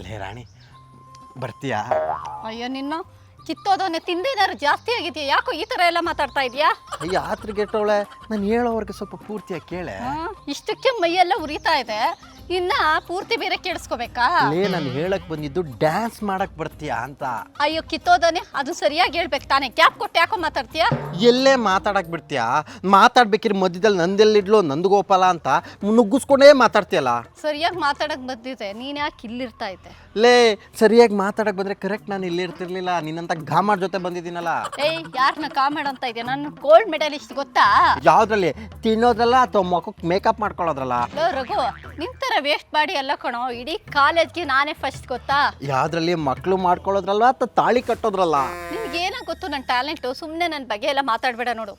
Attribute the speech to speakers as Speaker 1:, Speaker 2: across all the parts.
Speaker 1: ಲೇ ರಾಣಿ ಬರ್ತೀಯಾ?
Speaker 2: ಅಯ್ಯೋ ನಿನ್ನ ಕಿತ್ತೋದವನ್ನೇ ತಿಂದೇನಾದ್ರು ಜಾಸ್ತಿ ಆಗಿದೆಯಾ? ಯಾಕೋ ಈ ಥರ ಎಲ್ಲ ಮಾತಾಡ್ತಾ ಇದೆಯಾ?
Speaker 1: ಅಯ್ಯ ಆತ್ರಿಗೆಟ್ಟವಳೆ, ನಾನು ಹೇಳೋವರೆಗೆ ಸ್ವಲ್ಪ ಪೂರ್ತಿಯಾಗಿ ಕೇಳೆ.
Speaker 2: ಇಷ್ಟಕ್ಕೆ ಮೈಯೆಲ್ಲ ಉರಿತಾ ಇದೆ, ಇನ್ನ ಪೂರ್ತಿ ಬೇರೆ ಕೇಳಿಸ್ಕೋಬೇಕಾ?
Speaker 1: ಲೇ ನಾನು ಹೇಳಕ್ ಬಂದಿದ್ದು ಡ್ಯಾನ್ಸ್ ಮಾಡಕ್ ಬರ್ತೀಯಾ ಅಂತ.
Speaker 2: ಅಯ್ಯೋ ಕಿತ್ತೋದನೆ, ಅದು ಸರಿಯಾಗಿ ಹೇಳ್ಬೇಕು ತಾನೆ. ಕ್ಯಾಪ್ ಕೊಟ್ಟು ಯಾಕೋ ಮಾತಾಡ್ತೀಯಾ?
Speaker 1: ಎಲ್ಲೇ ಮಾತಾಡಕ್ ಬಿಡ್ತೀಯಾ? ಮಾತಾಡ್ಬೇಕಿದ್ರೆ ಮಧ್ಯದಲ್ಲಿ ನಂದೆಲ್ಲಿಡ್ಲು ನಂದಗೋಪಾಲ ಅಂತ ನುಗ್ಗಿಸ್ಕೊಂಡೇ ಮಾತಾಡ್ತೀಯಲ್ಲ.
Speaker 2: ಸರಿಯಾಗಿ ಮಾತಾಡಕ್ ಬಂದಿದೆ, ನೀನ್ ಯಾಕೆ ಇಲ್ಲಿರ್ತಾ ಇದ್ದೆ?
Speaker 1: ಲೇ ಸರಿಯಾಗಿ ಮಾತಾಡಕ್ ಬಂದ್ರೆ ಕರೆಕ್ಟ್ ನಾನು ಇಲ್ಲಿ ಇರ್ತಿರ್ಲಿಲ್ಲ, ನಿನ್ನಂತ ಗಾಮಾಡ್ ಜೊತೆ ಬಂದಿದ್ದೀನಲ್ಲ.
Speaker 2: ಏಯ್ ಯಾರನ್ನ ಕಾಮೆಡ್ ಅಂತ ಇದೆಯಾ? ನಾನು ಗೋಲ್ಡ್ ಮೆಡಲಿಸ್ಟ್ ಗೊತ್ತಾ?
Speaker 1: ಯಾವ್ದ್ರಲ್ಲಿ? ತಿನ್ನೋದ್ರಲ್ಲ ಅಥವಾ ಮುಖಕ್ಕೆ ಮೇಕಪ್ ಮಾಡ್ಕೊಳ್ಳೋದ್ರಲ್ಲ?
Speaker 2: ರಘು ನಿನ್ ತರ ವೇಸ್ಟ್ ಮಾಡಿ ಎಲ್ಲ ಕಣೋ, ಇಡೀ ಕಾಲೇಜ್ಗೆ ನಾನೇ ಫಸ್ಟ್ ಗೊತ್ತಾ?
Speaker 1: ಯಾವ್ದ್ರಲ್ಲಿ? ಮಕ್ಳು ಮಾಡ್ಕೊಳ್ಳೋದ್ರಲ್ಲ ಅಥವಾ ತಾಳಿ ಕಟ್ಟೋದ್ರಲ್ಲ?
Speaker 2: ನಿನ್ಗೆ ಏನೋ ಗೊತ್ತು ನನ್ನ ಟ್ಯಾಲೆಂಟು, ಸುಮ್ಮನೆ ನನ್ನ ಬಗ್ಗೆ ಎಲ್ಲ ಮಾತಾಡಬೇಡ ನೋಡು.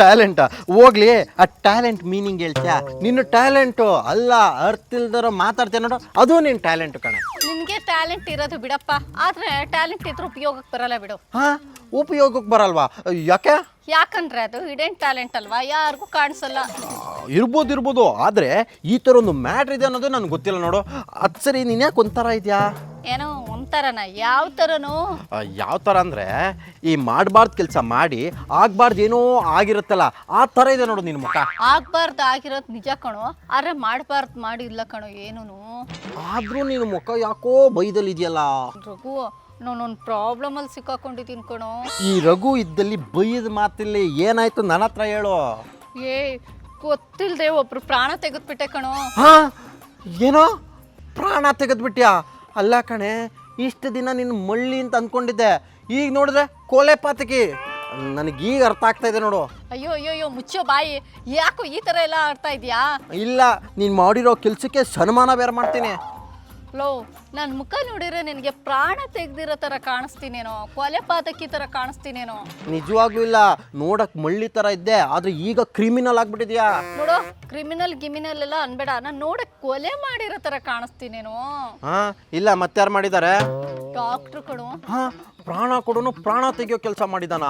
Speaker 1: ಟ್ಯಾಲೆಂಟಾ? ಹೋಗ್ಲಿ, ಆ ಟ್ಯಾಲೆಂಟ್ ಮೀನಿಂಗ್ ಹೇಳ್ತೀಯಾ? ನಿನ್ನ ಟ್ಯಾಲೆಂಟು ಅಲ್ಲ, ಅರ್ಥ ಇಲ್ದಾರ ಮಾತಾಡ್ತೀಯ ನೋಡು, ಅದು ನಿನ್ನ ಟ್ಯಾಲೆಂಟ್ ಕಣೆ.
Speaker 2: ನಿನ್ಗೆ ಟ್ಯಾಲೆಂಟ್ ಇರೋದು ಬಿಡಪ್ಪ, ಆದ್ರೆ ಟ್ಯಾಲೆಂಟ್ ಇದ್ರೂ ಉಪಯೋಗಕ್ಕೆ ಬರಲ್ಲ ಬಿಡು.
Speaker 1: ಹಾ, ಉಪಯೋಗಕ್ಕೆ ಬರಲ್ವಾ? ಯಾಕೆ?
Speaker 2: ಯಾಕಂದ್ರೆ ಅದು ಹಿಡನ್ ಟ್ಯಾಲೆಂಟ್ ಅಲ್ವಾ, ಯಾರಿಗೂ ಕಾಣಿಸಲ್ಲ.
Speaker 1: ಇರ್ಬೋದು, ಆದ್ರೆ ಈ ತರ ಒಂದು ಮ್ಯಾಟ್ರ್ ಇದೆ ಅನ್ನೋದು ನನ್ಗೆ ಗೊತ್ತಿಲ್ಲ ನೋಡು. ಅದ್ ಸರಿ, ನೀನ್ ಯಾಕೆ ಒಂಥರ ಇದೆಯಾ?
Speaker 2: ಏನೋ ಒಂಥರನ? ಯಾವ ಥರನೂ?
Speaker 1: ಯಾವ ಥರ ಅಂದರೆ, ಈ ಮಾಡಬಾರ್ದು ಕೆಲಸ ಮಾಡಿ ಆಗ್ಬಾರ್ದು ಏನೋ ಆಗಿರುತ್ತಲ್ಲ, ಆ ಥರ ಇದೆ ನೋಡು ನಿನ್ನ ಮುಖ.
Speaker 2: ಆಗ್ಬಾರ್ದು ಆಗಿರೋದು ನಿಜ ಕಣೋ, ಆದ್ರೆ ಮಾಡಬಾರ್ದು ಮಾಡಿಲ್ಲ ಕಣೋ ಏನೂ.
Speaker 1: ಆದ್ರೂ ನಿನ್ನ ಮುಖ ಯಾಕೋ ಬೈದಲ್ಲಿ ಇದೆಯಲ್ಲ.
Speaker 2: ರಘು, ನಾನೊಂದು ಪ್ರಾಬ್ಲಮಲ್ಲಿ ಸಿಕ್ಕಾಕೊಂಡಿದ್ದೀನಿ ಕಣೋ.
Speaker 1: ಈ ರಘು ಇದ್ದಲ್ಲಿ ಬೈಯದ ಮಾತಿಲ್ಲ, ಏನಾಯ್ತು ನನ್ನ ಹತ್ರ ಹೇಳು.
Speaker 2: ಏ ಗೊತ್ತಿಲ್ಲದೆ ಒಬ್ರು ಪ್ರಾಣ ತೆಗೆದ್ಬಿಟ್ಟೆ ಕಣೋ.
Speaker 1: ಹಾ, ಏನೋ ಪ್ರಾಣ ತೆಗೆದ್ಬಿಟ್ಯಾ? ಅಲ್ಲ ಕಣೆ, ಇಷ್ಟು ದಿನ ನಿನ್ನ ಮಳ್ಳಿ ಅಂತ ಅಂದ್ಕೊಂಡಿದ್ದೆ, ಈಗ ನೋಡಿದ್ರೆ ಕೋಲೆ ಪಾತಕಿ. ನನಗೀಗ ಅರ್ಥ ಆಗ್ತಾ ಇದೆ ನೋಡು.
Speaker 2: ಅಯ್ಯೋ ಅಯ್ಯೋ ಅಯ್ಯೋ, ಮುಚ್ಚೋ ಬಾಯಿ. ಯಾಕೋ ಈ ಥರ ಎಲ್ಲ ಆಡ್ತಾ ಇದೆಯಾ?
Speaker 1: ಇಲ್ಲ, ನೀನು ಮಾಡಿರೋ ಕೆಲಸಕ್ಕೆ ಸನ್ಮಾನ ಬೇರೆ ಮಾಡ್ತೀನಿ.
Speaker 2: ಲೋ, ನನ್ನ ಮುಖ ನೋಡಿದ್ರೆ ನಿನಗೆ ಪ್ರಾಣ ತೆಗ್ದಿರೋ ಥರ ಕಾಣಿಸ್ತೀನೇನೋ, ಕೊಲೆ ಪಾತಕಿ ಥರ ಕಾಣಿಸ್ತೀನೇನೋ?
Speaker 1: ನಿಜವಾಗ್ಲೂ ಇಲ್ಲ, ನೋಡಕ್ ಮಳ್ಳಿ ತರ ಇದ್ದೆ, ಆದ್ರೆ ಈಗ ಕ್ರಿಮಿನಲ್ ಆಗ್ಬಿಟ್ಟಿದ್ಯಾ.
Speaker 2: ನೋಡು, ಕ್ರಿಮಿನಲ್ ಗಿಮಿನಲ್ ಎಲ್ಲ ಅನ್ಬೇಡ, ನಾನು ನೋಡಕ್ ಕೊಲೆ ಮಾಡಿರೋ ಥರ ಕಾಣಿಸ್ತೀನೇನೋ.
Speaker 1: ಹಾ, ಇಲ್ಲ, ಮತ್ತಾರು ಮಾಡಿದ್ದಾರೆ?
Speaker 2: ಡಾಕ್ಟ್ರು ಕಣೋ.
Speaker 1: ಹಾ, ಪ್ರಾಣ ಕೊಡೋನು ಪ್ರಾಣ ತೆಗಿಯೋ ಕೆಲಸ ಮಾಡಿದಾನ?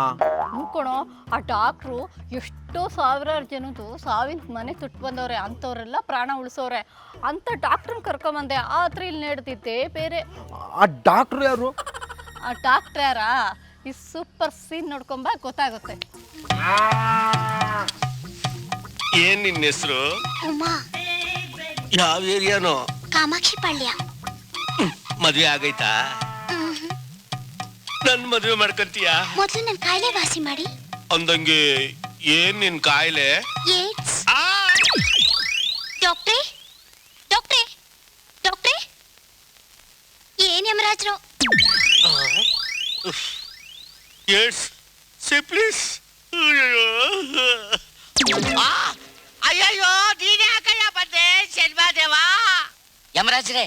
Speaker 2: ಕಣೋ, ಆ ಡಾಕ್ಟ್ರು ಎಷ್ಟೋ ಸಾವಿರಾರು ಜನದ್ದು ಸಾವಿನ ಮನೆ ತುಟ್ಟು ಬಂದವ್ರೆ, ಅಂಥವ್ರೆಲ್ಲ ಪ್ರಾಣ ಉಳಿಸೋರೆ. ಅಂಥ ಡಾಕ್ಟ್ರನ್ನ ಕರ್ಕೊಂಬಂದೆ, ಆದ್ರೆ ಇಲ್ಲಿ ನಡೆದಿದ್ದೆ ಬೇರೆ.
Speaker 1: ಆ ಡಾಕ್ಟ್ರು ಯಾರು?
Speaker 2: ಆ ಡಾಕ್ಟ್ರ್ ಯಾರಾ? ಈ ಸೂಪರ್ ಸೀನ್ ನೋಡ್ಕೊಂಬ, ಗೊತ್ತಾಗುತ್ತೆ.
Speaker 3: ಏನ್ ನಿನ್ನ ಹೆಸರು?
Speaker 4: ಉಮಾ.
Speaker 3: ಯಾವ ಏರಿಯಾನೋ?
Speaker 4: ಕಾಮಾಕ್ಷಿ ಪಾಳ್ಯ.
Speaker 3: ಮದ್ವೆ ಆಗೈತಾ? ನನ್ ಮದ್ವೆ ಮಾಡ್ಕೊಂತೀಯ?
Speaker 4: ಮೊದ್ಲು ನನ್ ಕಾಯಿಲೆ ವಾಸಿ ಮಾಡಿ.
Speaker 3: ಅಂದಂಗೆ ಏನ್ ನಿನ್ ಕಾಯಿಲೆ?
Speaker 4: ಏಡ್ಸ್. ಡಾಕ್ಟ್ರೇ, ಡಾಕ್ಟ್ರೇ, ಡಾಕ್ಟ್ರೇ, ಏನ್ ಯಮರಾಜ್ರು?
Speaker 3: ಏಡ್ಸ್, ಸಿಪ್ಲಿಸ್.
Speaker 5: ಅಯ್ಯಯ್ಯೋ, ನೀನ್ ಯಾಕಯ್ಯ ಬಂದೆ ಶರ್ಮಾದೇವ? ಯಮರಾಜ್ರೆ,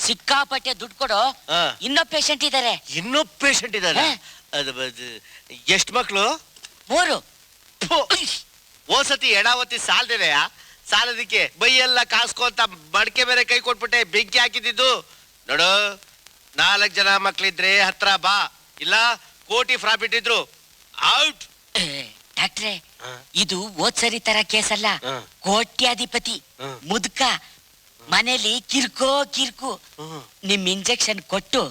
Speaker 5: ಸಿಕ್ಕಾಪಟ್ಟೆ ದುಡ್ಡು ಕೊಡು, ಇನ್ನೂ ಪೇಷಂಟ್ ಇದ್ದಾರೆ.
Speaker 3: ಇನ್ನೂ ಪೇಷಂಟ್ ಇದ್ದಾರೆ? ಎಷ್ಟು ಮಕ್ಳು?
Speaker 5: 3.
Speaker 3: ಓಸತಿ ಎಡಾವತಿ ಸಾಲದೇನೆಯಾ? ಸಾಲದಕ್ಕೆ ಬೈಯೆಲ್ಲ ಕಾಸ್ಕೊಂತ ಮಡಕೆ ಬೇರೆ ಕೈ ಕೊಟ್ಬಿಟ್ಟೆ, ಬೆಂಕಿ ಹಾಕಿದ್ದು ನೋಡು. 4 ಜನ ಮಕ್ಳಿದ್ರೆ ಹತ್ರ ಬಾ, ಇಲ್ಲ ಕೋಟಿ ಪ್ರಾಫಿಟ್ ಇದ್ರು ಔಟ್.
Speaker 5: ಡಾಕ್ಟ್ರೆ, ಇದು ಓದ್ಸರಿ ತರ ಕೇಸ್ ಅಲ್ಲ. ಕೋಟ್ಯಾಧಿಪತಿ ಮುದ್ಕ ಮನೇಲಿ ಕಿರ್ಕು. ನಿಮ್ ಇಂಜೆಕ್ಷನ್ ಕೊಟ್ಟು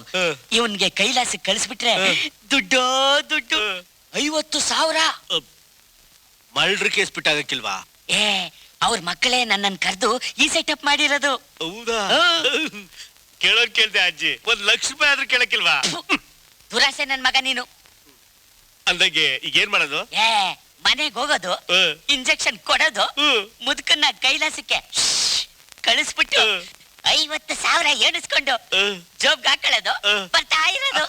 Speaker 5: ಇವನ್ಗೆ ಕೈಲಾಸ ಕಳಿಸ್ಬಿಟ್ರೆ ದುಡ್ಡು 50,000.
Speaker 3: ಮಲ್ಡ್ರ್ ಕೇಸ್ ಬಿಟ್ಟಾಗಕ್ಕಿಲ್ವಾ?
Speaker 5: ಅವ್ರ ಮಕ್ಕಳೇ ನನ್ನನ್ನು ಕರೆದು ಈ ಸೆಟಪ್ ಮಾಡಿರೋದು.
Speaker 3: ಹೌದಾ? ಕೇಳೋದ್ ಕೇಳ್ದೆ ಅಜ್ಜಿ, 1 ಲಕ್ಷ ರೂಪಾಯಿ ಆದ್ರೂ ಕೇಳಕ್ಕಿಲ್ವಾ?
Speaker 5: ದುರಾಸೆ ನನ್ ಮಗ ನೀನು.
Speaker 3: ಅಂದಾಗೆ ಈಗ ಏನ್ ಮಾಡೋದು?
Speaker 5: ಮನೆಗೆ ಹೋಗೋದು, ಇಂಜೆಕ್ಷನ್ ಕೊಡೋದು, ಮುದುಕನ್ನ ಕೈಲಾಸಕ್ಕೆ ಕಳಿಸ್ಬಿಟ್ಟು 50,000 ಎಣಿಸ್ಕೊಂಡು ಜೋಬ್ಗೆ ಹಾಕೊಳ್ಳೋದು, ಬರ್ತಾ ಇರೋದು.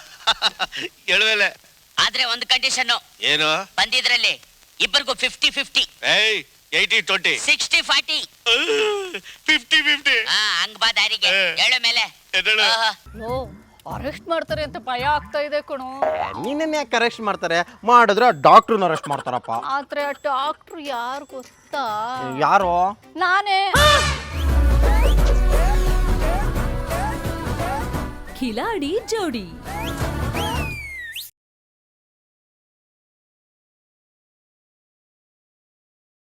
Speaker 3: ಹೇಳುವಲೆ.
Speaker 5: ಆದ್ರೆ ಒಂದು ಕಂಡೀಷನ್.
Speaker 3: ಏನು?
Speaker 5: ಬಂದಿದ್ರಲ್ಲಿ ಇಬ್ಬರಿಗೂ 50-50.
Speaker 3: 80-20,
Speaker 5: 60-40,
Speaker 3: 50-50.
Speaker 5: ಹಂಗ್ ಬಾ ದಾರಿಗೆ. ಹೇಳು ಮೇಲೆ.
Speaker 2: ಓ, ಅರೆಸ್ಟ್ ಮಾಡ್ತಾರೆ ಅಂತ ಭಯ ಆಗ್ತಾ ಇದೆ ಕಣೋ.
Speaker 1: ನೀನೇನ್ ಯಾಕೆ ಅರೆಸ್ಟ್ ಮಾಡ್ತಾರೆ? ಮಾಡಿದ್ರೆ ಡಾಕ್ಟ್ರನ್ನ ಅರೆಸ್ಟ್ ಮಾಡ್ತಾರಪ್ಪ.
Speaker 2: ಆದ್ರೆ ಆ ಡಾಕ್ಟ್ರು ಯಾರು ಗೊತ್ತಾ?
Speaker 1: ಯಾರು?
Speaker 2: ನಾನೇ.
Speaker 6: ಖಿಲಾಡಿ ಜೋಡಿ.